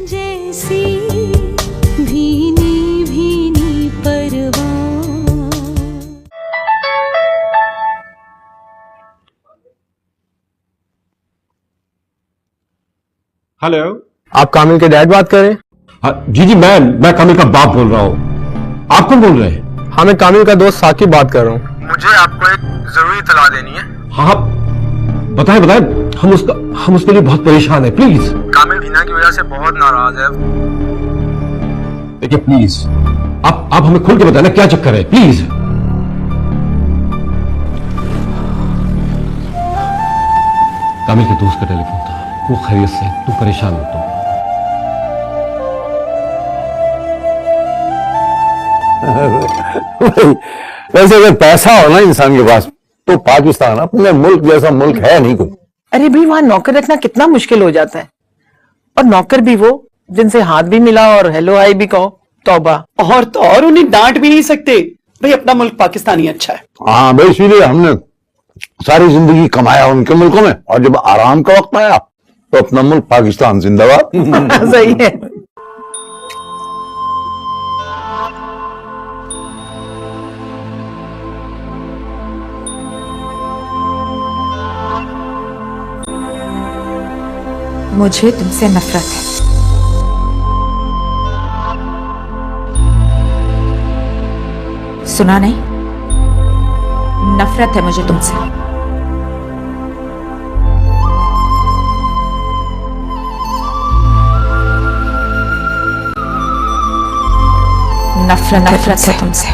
जैसी भीनी भीनी परवान। हेलो, आप कामिल के डैड बात कर रहे हैं? हाँ, जी मैं कामिल का बाप बोल रहा हूँ। आप कौन बोल रहे हैं? हाँ, मैं कामिल का दोस्त साकिब बात कर रहा हूँ। मुझे आपको एक जरूरी इत्तला देनी है। हाँ, बताएं हम उसके लिए बहुत परेशान है। प्लीज कामिल हिना की वजह से बहुत नाराज है। देखिए प्लीज आप हमें खुल के बताना क्या चक्कर है, प्लीज। कामिल के दोस्त का टेलीफोन था, वो खैरियत से, तुम परेशान हो तुम। वैसे अगर पैसा हो ना इंसान के पास तो पाकिस्तान अपने मुल्क जैसा मुल्क है नहीं कोई। अरे भाई, वहां नौकर रखना कितना मुश्किल हो जाता है, और नौकर भी वो जिनसे हाथ भी मिला और हेलो हाय भी कहो। तौबा। और तो और उन्हें डांट भी नहीं सकते भाई, अपना मुल्क पाकिस्तान ही अच्छा है। हाँ भाई, इसीलिए हमने सारी जिंदगी कमाया उनके मुल्कों में, और जब आराम का वक्त आया तो अपना मुल्क पाकिस्तान जिंदाबाद। सही है। मुझे तुमसे नफरत है। सुना नहीं? नफरत है मुझे तुमसे। नफरत है तुमसे।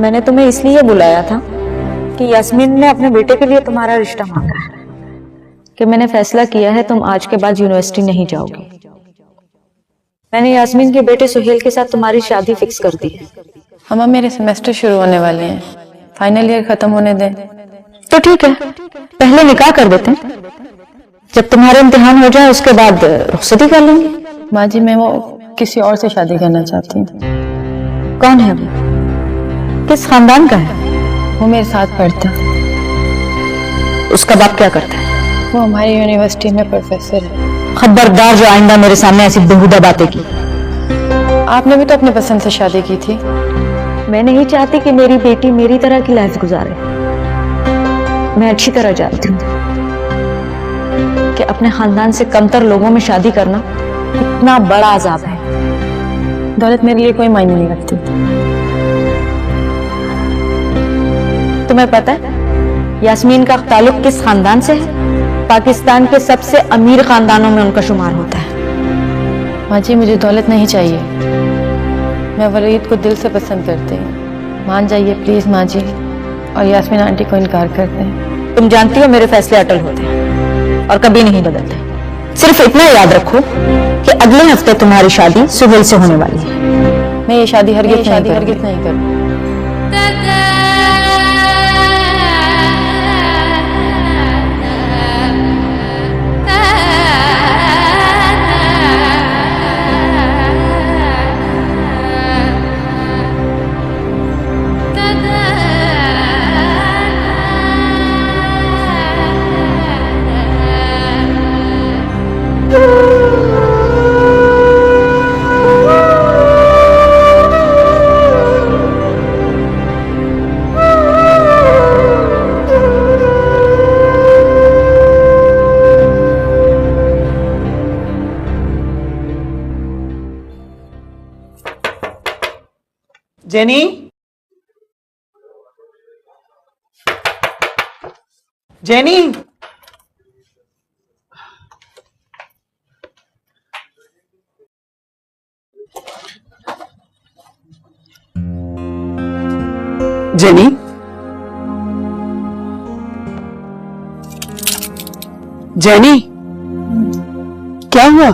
मैंने तुम्हें इसलिए बुलाया था कि यास्मीन ने अपने बेटे के लिए तुम्हारा रिश्ता मांगा है, कि मैंने फैसला किया है तुम आज के बाद यूनिवर्सिटी नहीं जाओगी। मैंने यास्मीन के बेटे सुहेल के साथ तुम्हारी शादी फिक्स कर दी है। हम अब मेरे सेमेस्टर शुरू होने वाले हैं, फाइनल ईयर खत्म होने दें। तो ठीक है, पहले निकाह कर देते हैं, जब तुम्हारे इम्तिहान हो जाए उसके बाद रुखसती कर लेंगे। माँ जी, मैं वो किसी और से शादी करना चाहती हूँ। कौन है वो? किस खानदान का है? वो मेरे साथ पढ़ता। उसका बाप क्या करता है? वो हमारी यूनिवर्सिटी में प्रोफेसर है। खबरदार जो आइंदा मेरे सामने ऐसी बेहुदा बातें की। आपने भी तो अपने पसंद से शादी की थी। मैं नहीं चाहती कि मेरी बेटी मेरी तरह की लाइफ गुजारे। मैं अच्छी तरह जानती हूँ कि अपने खानदान से कमतर लोगों में शादी करना इतना बड़ा अजाब है। दौलत मेरे लिए कोई मायने नहीं रखती। तुम्हें पता है यास्मीन का ताल्लुक किस खानदान से है? पाकिस्तान के सबसे अमीर खानदानों में उनका शुमार होता है। माँ जी, मुझे दौलत नहीं चाहिए। मैं वलीद को दिल से पसंद करती हूँ। मान जाइए प्लीज माँ जी, और यास्मीन आंटी को इनकार कर दें। तुम जानती हो मेरे फैसले अटल होते हैं और कभी नहीं बदलते। सिर्फ इतना याद रखो कि अगले हफ्ते तुम्हारी शादी सुहेल से होने वाली है। मैं ये शादी हरगिज़ नहीं करूँ। जेनी, जेनी, जेनी, जेनी, क्या हुआ?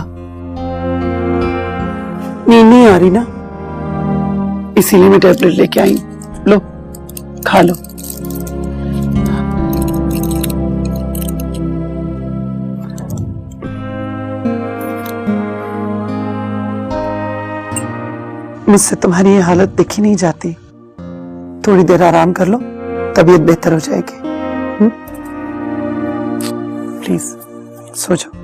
नींद नहीं आ रही ना, इसीलिए मैं टैबलेट लेके आई। लो, खा लो। मुझसे तुम्हारी ये हालत देखी नहीं जाती। थोड़ी देर आराम कर लो, तबीयत बेहतर हो जाएगी। प्लीज सो जाओ।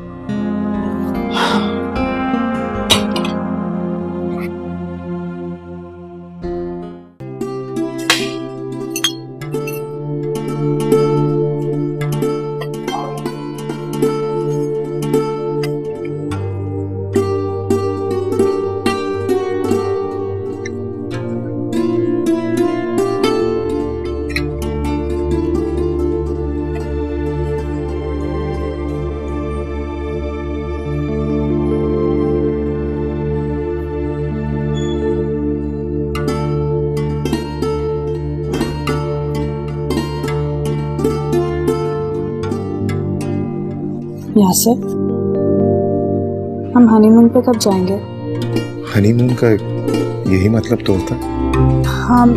यासिर, हम हनीमून पे कब जाएंगे? हनीमून का यही मतलब तो होता है। हम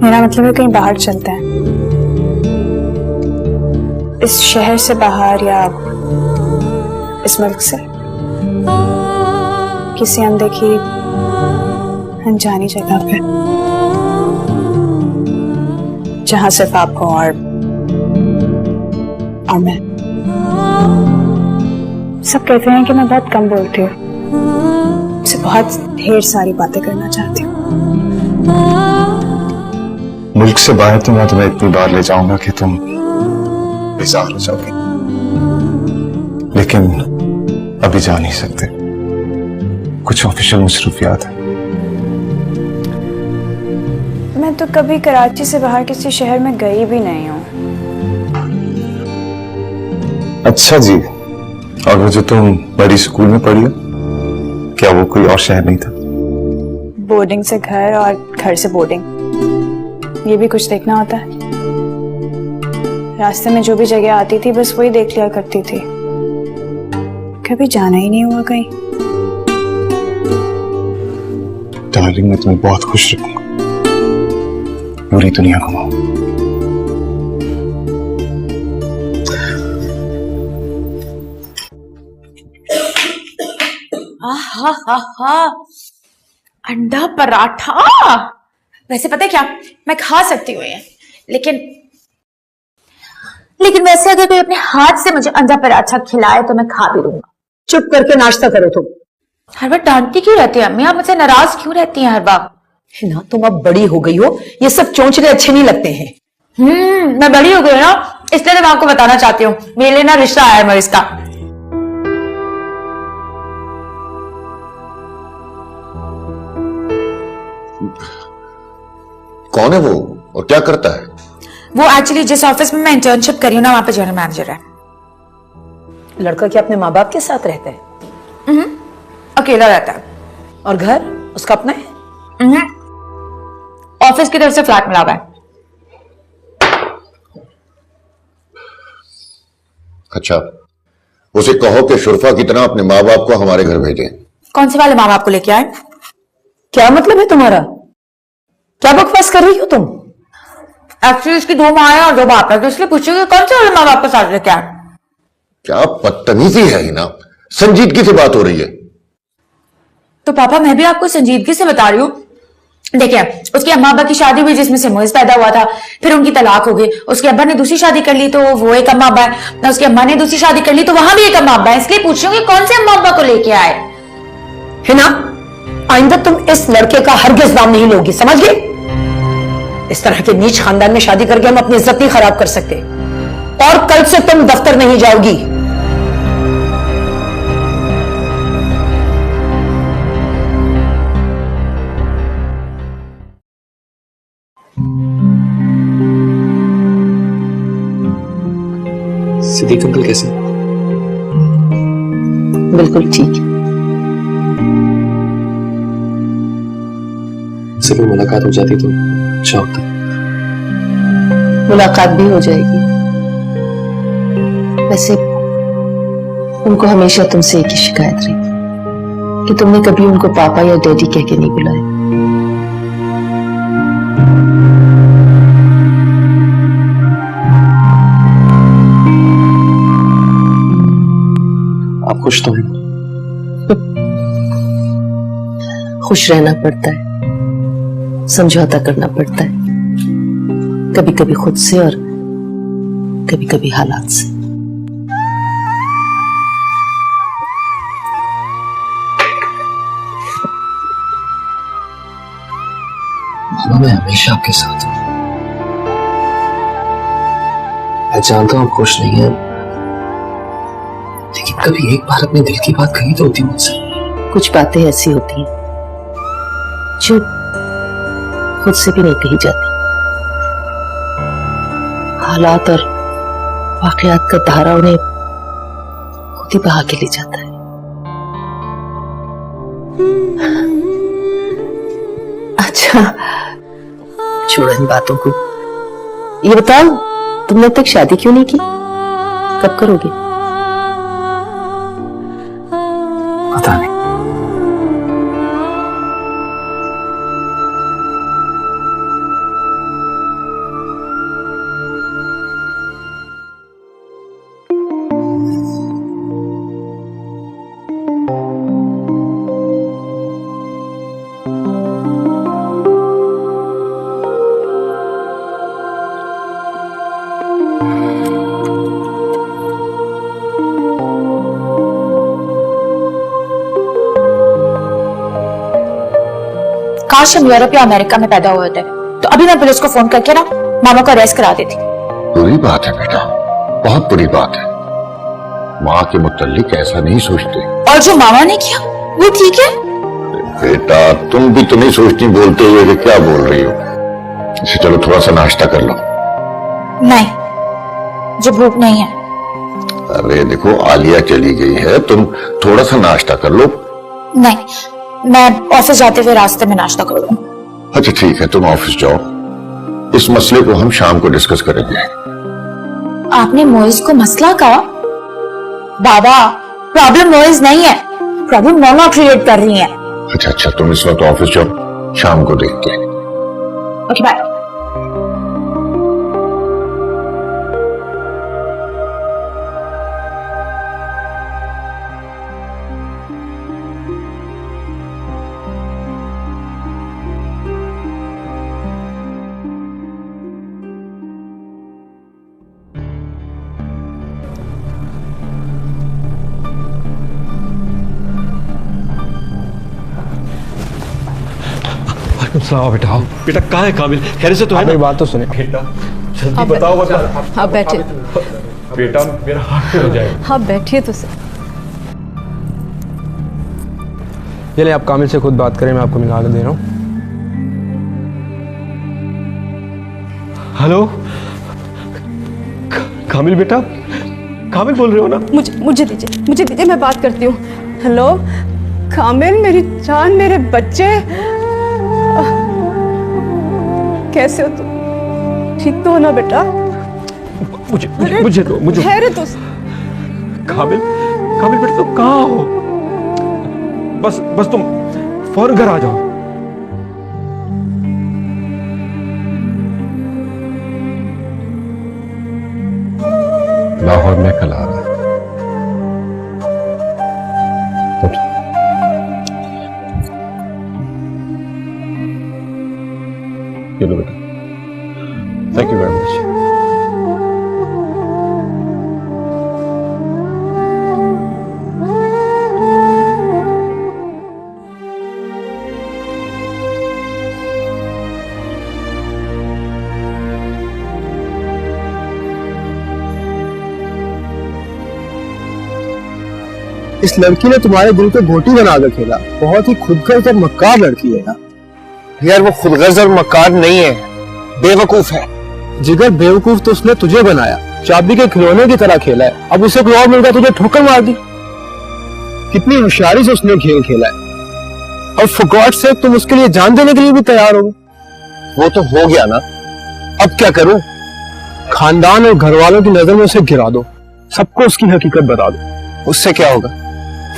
मेरा मतलब है कहीं बाहर चलते हैं, इस शहर से बाहर या इस मुल्क से, किसी अनदेखी अनजानी जगह पे जहां सिर्फ आप हो और मैं। सब कहते हैं कि मैं बहुत कम बोलती हूँ, मुझसे बहुत ढेर सारी बातें करना चाहती हूँ। मुल्क से बाहर तो मैं तुम्हें इतनी बार ले जाऊंगा कि तुम बेजार हो जाओगी, लेकिन अभी जा नहीं सकते, कुछ ऑफिशियल मसरूफियात है। मैं तो कभी कराची से बाहर किसी शहर में गई भी नहीं हूँ। अच्छा जी, और वो जो तुम बड़ी स्कूल में पढ़ी हो, क्या वो कोई और शहर नहीं था? बोर्डिंग से घर और घर से बोर्डिंग, ये भी कुछ देखना होता है। रास्ते में जो भी जगह आती थी बस वही देख लिया करती थी, कभी जाना ही नहीं हुआ कहीं। डार्लिंग, मैं तुम्हें बहुत खुश रखूंगा, पूरी दुनिया घुमाऊं। अंडा पराठा, वैसे पता है क्या, मैं खा सकती हूँ ये, लेकिन वैसे अगर कोई अपने हाथ से मुझे अंडा पराठा खिलाए तो मैं खा भी लूंगा। चुप करके नाश्ता करो तुम। हर बार डांटती क्यों रहती है अम्मी, आप मुझसे नाराज क्यों रहती हैं हर बार? है ना, तुम अब बड़ी हो गई हो, ये सब चोंचले अच्छे नहीं लगते हैं। मैं बड़ी हो गई ना, इसलिए तो मैं आपको बताना चाहती हूँ, मेरे लिए ना रिश्ता आया है मरीज का। कौन है वो और क्या करता है? वो एक्चुअली जिस ऑफिस में मैं इंटर्नशिप कर रही हूँ ना, वहां पे जनरल मैनेजर है। लड़का क्या अपने माँ बाप के साथ रहता है? अकेला रहता है। और घर उसका अपना है? ऑफिस की तरफ से फ्लैट मिला हुआ है। अच्छा, उसे कहो कि शुरफा की तरह अपने माँ बाप को हमारे घर भेजें। कौन से वाले माँ बाप को लेके आए? क्या मतलब है तुम्हारा? क्या बकवास कर रही हो तुम? एक्चुअली इसकी 2 माँ है और 2 बाप है, तो इसलिए पूछोगे कौन से वाले माँ बाप को साथ लेके आए? क्या बदतमीजी है ही ना, संजीदगी से बात हो रही है। तो पापा, मैं भी आपको संजीदगी से बता रही हूँ। देखिए, उसके अम्मा अब्बा की शादी हुई जिसमें से मोइज पैदा हुआ था, फिर उनकी तलाक हो गई, उसके अब्बा ने दूसरी शादी कर ली तो वो एक अम्मा अब्बा है, उसकी अम्मा ने दूसरी शादी कर ली तो वहां भी एक अम्मा अब्बा है, इसलिए पूछ रही हूँ कि कौन से अम्मा अब्बा को लेके आए। हिना, आइंदा तुम इस लड़के का हरगिज नाम नहीं लोगी, समझ गए? इस तरह के नीच खानदान में शादी करके हम अपनी इज्जत नहीं खराब कर सकते। और कल से तुम दफ्तर नहीं जाओगी। सिद्दीक अंकल कैसे? बिल्कुल ठीक। से भी मुलाकात हो जाती तो अच्छा होता। मुलाकात भी हो जाएगी। वैसे उनको हमेशा तुमसे एक ही शिकायत रही कि तुमने कभी उनको पापा या डैडी कह के नहीं बुलाया। आप खुश तो हैं? खुश रहना पड़ता है, समझौता करना पड़ता है, कभी कभी खुद से और कभी कभी हालात से। मामा, मैं हमेशा आपके साथ हूं। मैं जानता हूं आप खुश नहीं हैं, लेकिन कभी एक बार अपने दिल की बात कही तो होती मुझसे। कुछ बातें ऐसी होती हैं जो खुद से भी नहीं कही जाती। हालात और वाकयात का धारा उन्हें खुद ही बहा के ले जाता है। अच्छा, छोड़ो इन बातों को। ये बताओ, तुमने अब तक शादी क्यों नहीं की? कब करोगे? पता नहीं। काश हम यूरोप या अमेरिका में पैदा हुए होते तो अभी मैं पुलिस को फोन करके ना मामा को अरेस्ट करा देती। बुरी बात है बेटा, बहुत बुरी बात है। माँ के मुतल्लिक ऐसा नहीं सोचते। और जो मामा ने किया वो ठीक है? बेटा तुम भी तो नहीं सोचती बोलते हुए कि क्या बोल रही हो। इसे चलो थोड़ा सा नाश्ता कर लो। नहीं, जो भूख नहीं है। अरे देखो आलिया चली गई है, तुम थोड़ा सा नाश्ता कर लो। नहीं, मैं ऑफिस जाते हुए रास्ते में नाश्ता कर लूंगा। अच्छा ठीक है, तुम ऑफिस जाओ। इस मसले को हम शाम को डिस्कस करेंगे। आपने मोइज को मसला कहा? बाबा, प्रॉब्लम मोइज नहीं है, प्रॉब्लम मामा क्रिएट कर रही है। अच्छा, तुम इस वक्त ऑफिस जाओ, शाम को देखते हैं। Okay bye. बेटा बेटा कहाँ है काबिल? खैर से तो है ना? बात तो सुने बेटा जल्दी बताओ बता। हाँ बैठे। बेटा मेरा हाथ हो जाएगा। हाँ बैठिए तो सर। चलिए आप कामिल से खुद बात करें, मैं आपको मिला के दे रहा हूँ। हेलो कामिल बेटा, कामिल बोल रहे हो ना? मुझे दीजिए, मैं बात करती हूँ। हेलो कामिल, मेरी जान, मेरे बच्चे, कैसे हो तुम? ठीक तो हो ना बेटा? मुझे दो, मुझे ठहरे तो। कामिल बेटा तुम कहाँ हो? बस तुम फौरन घर आ जाओ। लाहौर में कल आ रहा है। चलो बेटा, थैंक यू वेरी मच। इस लड़की ने तुम्हारे दिल को घोटी बना कर खेला। बहुत ही खुदगर्ज और मक्कार लड़की है यार। यार वो खुदगर्ज और मक्कार नहीं है, बेवकूफ है। जिगर बेवकूफ तो उसने तुझे बनाया, चाबी के खिलौने की तरह खेला है। अब उसे कोई और मिल गया तुझे ठोकर मार दी। कितनी होशियारी से उसने खेल खेला है, और फॉर गॉड से तुम उसके लिए जान देने के लिए भी तैयार हो। वो तो हो गया ना, अब क्या करूं? खानदान और घर वालों की नजर में उसे गिरा दो, सबको उसकी हकीकत बता दो। उससे क्या होगा?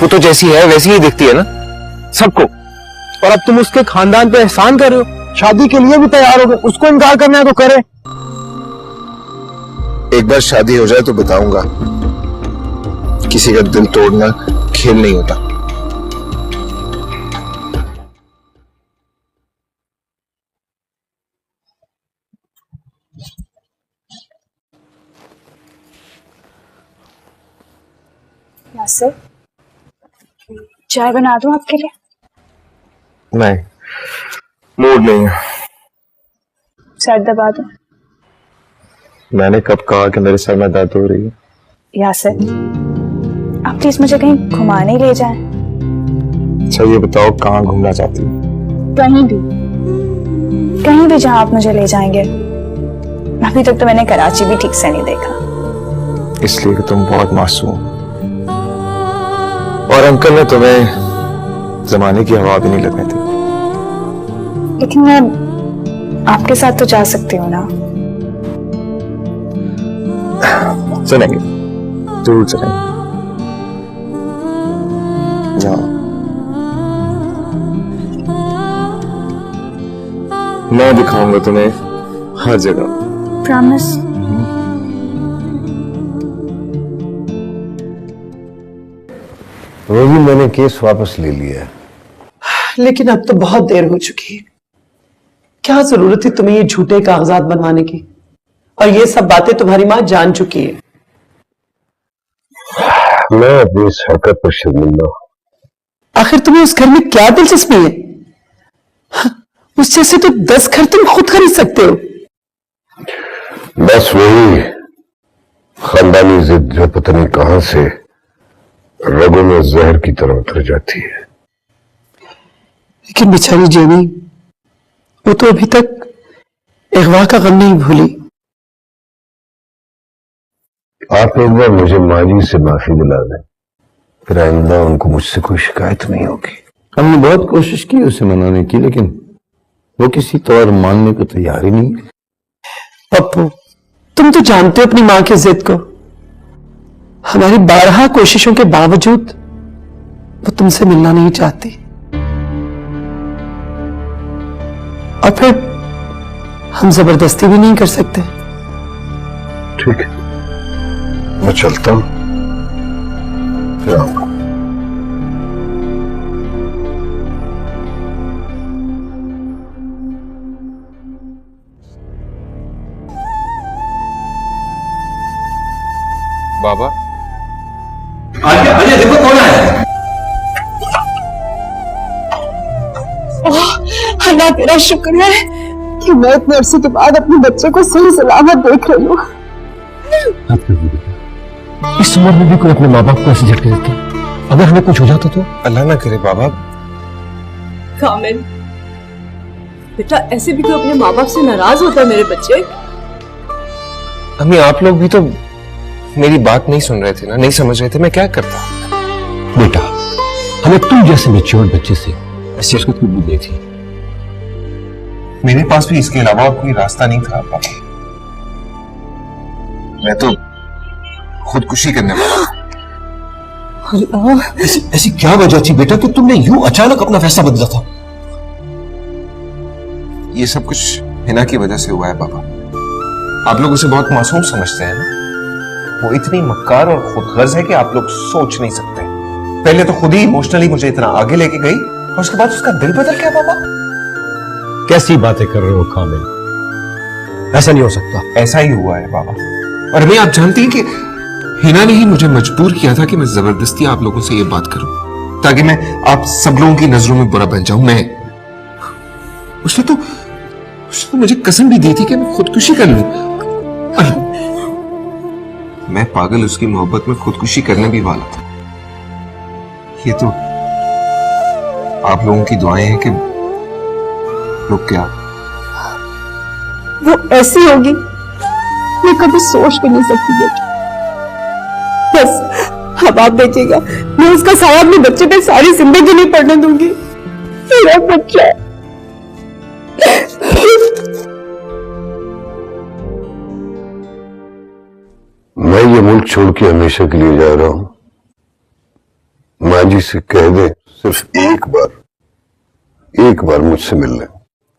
वो तो जैसी है वैसी ही दिखती है ना सबको। और अब तुम उसके खानदान पे एहसान कर रहे हो, शादी के लिए भी तैयार हो गए। उसको इनकार करना है तो करे। एक बार शादी हो जाए तो बताऊंगा, किसी का दिल तोड़ना खेल नहीं होता। यासिर, चाय बना दूं आपके लिए? नहीं, मूड नहीं है। सर दबा दूं? मैंने कब कहा कि मेरे सर में दर्द हो रही है? यासिर, आप प्लीज मुझे कहीं घुमाने ले जाएं। अच्छा ये बताओ कहाँ घूमना चाहती हो? कहीं भी जहां आप मुझे ले जाएंगे। अभी तक तो मैंने कराची भी ठीक से नहीं देखा। इसलिए कि तुम बहुत मासूम हो, और अंकल ने तुम्हें जमाने की हवा भी नहीं लगने दी। लेकिन मैं आपके साथ तो जा सकती हूँ ना? चलेंगे, जरूर चलेंगे। जाओ, मैं दिखाऊंगा तुम्हें हर जगह। प्रॉमिस? रोजी, मैंने केस वापस ले लिया है। लेकिन अब तो बहुत देर हो चुकी है। क्या जरूरत थी तुम्हें ये झूठे कागजात बनवाने की? और ये सब बातें तुम्हारी माँ जान चुकी है। मैं अपनी इस हरकत पर शर्मिंदा हूं। आखिर तुम्हें उस घर में क्या दिलचस्पी है? उस जैसे तो 10 घर तुम खुद खरीद सकते हो। बस वही खानदानी जिद जो पता नहीं कहां से रगों में जहर की तरह उतर जाती है। लेकिन बेचारी जेनी, वो तो अभी तक अगवा का गम नहीं भूली। आप एक बार मुझे माजी से माफी दिला दें, फिर आइंदा उनको मुझसे कोई शिकायत नहीं होगी। हमने बहुत कोशिश की उसे मनाने की, लेकिन वो किसी तौर मानने को तैयार ही नहीं। पप्पू, तुम तो जानते हो अपनी मां की जिद को। हमारी 12 कोशिशों के बावजूद वो तुमसे मिलना नहीं चाहती। और फिर हम जबरदस्ती भी नहीं कर सकते। ठीक है, मैं चलता हूं, फिर आऊंगा। बाबा, आजा देखो कौन आया है। अल्लाह तेरा शुक्र है कि मैं इतने अरसे के बाद अपने बच्चे को सही सलामत देख रही हूँ। इस उम्र में भी कोई अपने माँ बाप को ऐसे झटके देता? अगर हमें कुछ हो जाता तो? अल्लाह ना करे बाबा। कामिल बेटा, ऐसे भी तो अपने माँ बाप से नाराज होता है मेरे बच्चे। अम्मी, आप लोग भी तो मेरी बात नहीं सुन रहे थे ना, नहीं समझ रहे थे मैं क्या करता। बेटा, हमें तुम जैसे मैच्योर बच्चे से ऐसी हरकत की उम्मीद नहीं थी। मेरे पास भी इसके अलावा कोई रास्ता नहीं था पापा। मैं तो खुदकुशी करने वाला था। ऐसी क्या वजह थी बेटा कि तुमने यूं अचानक अपना फैसला बदला था? ये सब कुछ हिना की वजह से हुआ है पापा। आप लोग उसे बहुत मासूम समझते हैं ना। वो इतनी मक्कार और खुदगर्ज है कि आप लोग सोच नहीं सकते। पहले तो खुद ही इमोशनली मुझे इतना आगे लेके गई, और उसके बाद उसका दिल बदल गया। पापा कैसी बातें कर रहे हो कामिल? ऐसा नहीं हो सकता। ऐसा ही हुआ है बाबा। और अभी आप जानती हैं कि हिना ने ही मुझे मजबूर किया था कि मैं जबरदस्ती आप लोगों से ये बात करूं, ताकि मैं आप सब लोगों की नजरों में बुरा बन जाऊं। उसने तो मुझे कसम भी दी थी कि मैं खुदकुशी कर लूं। मैं पागल उसकी मोहब्बत में खुदकुशी करने भी वाला था, ये तो आप लोगों की दुआएं हैं कि रुक गया। वो ऐसी होगी मैं कभी सोच भी नहीं सकती बेटी। बस अब आप देखिएगा, मैं उसका साया अपने बच्चे पे सारी जिंदगी नहीं पड़ने दूंगी। मेरा बच्चा मैं ये मुल्क छोड़ के हमेशा के लिए जा रहा हूं। माँ जी से कह दे सिर्फ एक बार मुझसे मिल ले।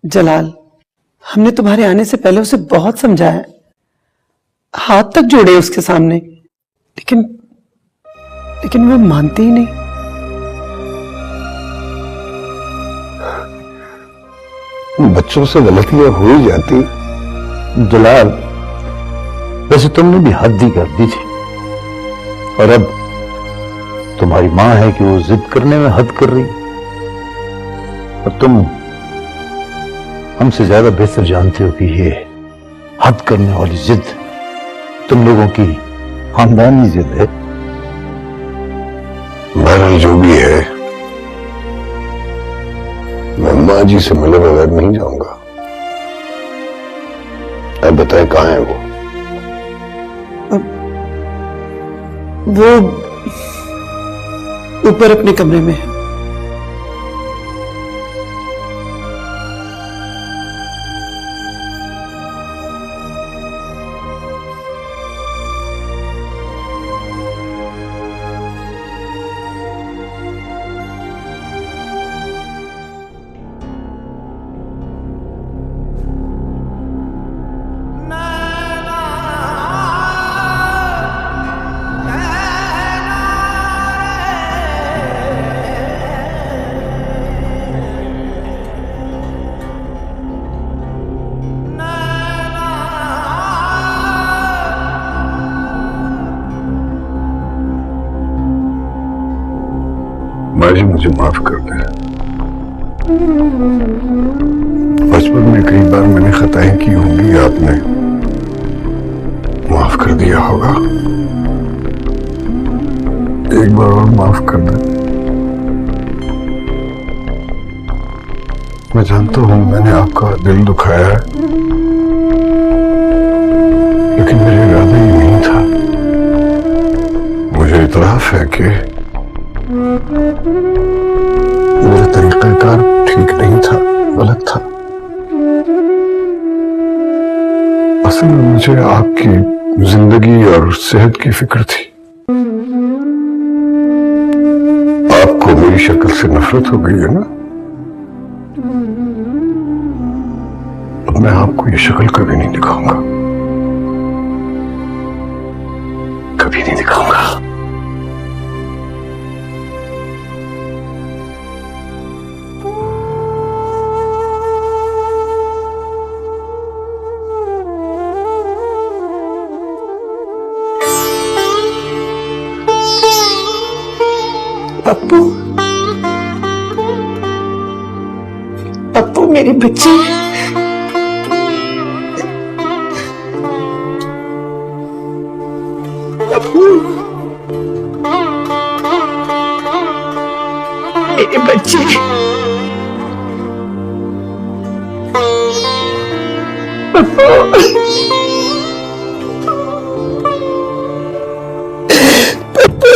जलाल, हमने तुम्हारे आने से पहले उसे बहुत समझाया, हाथ तक जोड़े उसके सामने, लेकिन वो मानती ही नहीं। बच्चों से गलतियां हो ही जाती। जलाल, वैसे तुमने भी हद ही कर दी थी, और अब तुम्हारी मां है कि वो जिद करने में हद कर रही, और तुम हमसे ज्यादा बेहतर जानते हो कि ये हद करने वाली जिद तुम लोगों की खानदानी जिद है। बहरहाल जो भी है, मैं माँ जी से मिले बगैर नहीं जाऊंगा। अब बताएं कहाँ है वो ऊपर अपने कमरे में है। माँ जी, मुझे माफ कर दे। बचपन में कई बार मैंने खताएं की होंगी, आपने माफ कर दिया होगा। एक बार और माफ कर दे। मैं जानता हूं मैंने आपका दिल दुखाया है, लेकिन मेरा इरादा ये नहीं था। मुझे इतराफ है कि मेरा तरीकाकार ठीक नहीं था, गलत था। असल में मुझे आपकी जिंदगी और सेहत की फिक्र थी। आपको मेरी शक्ल से नफरत हो गई है ना? मैं आपको ये शक्ल कभी नहीं दिखाऊंगा, कभी नहीं दिखाऊंगा। पप्पू, पप्पू मेरी बच्ची, पप्पू मेरी बच्ची, पप्पू। पप्पू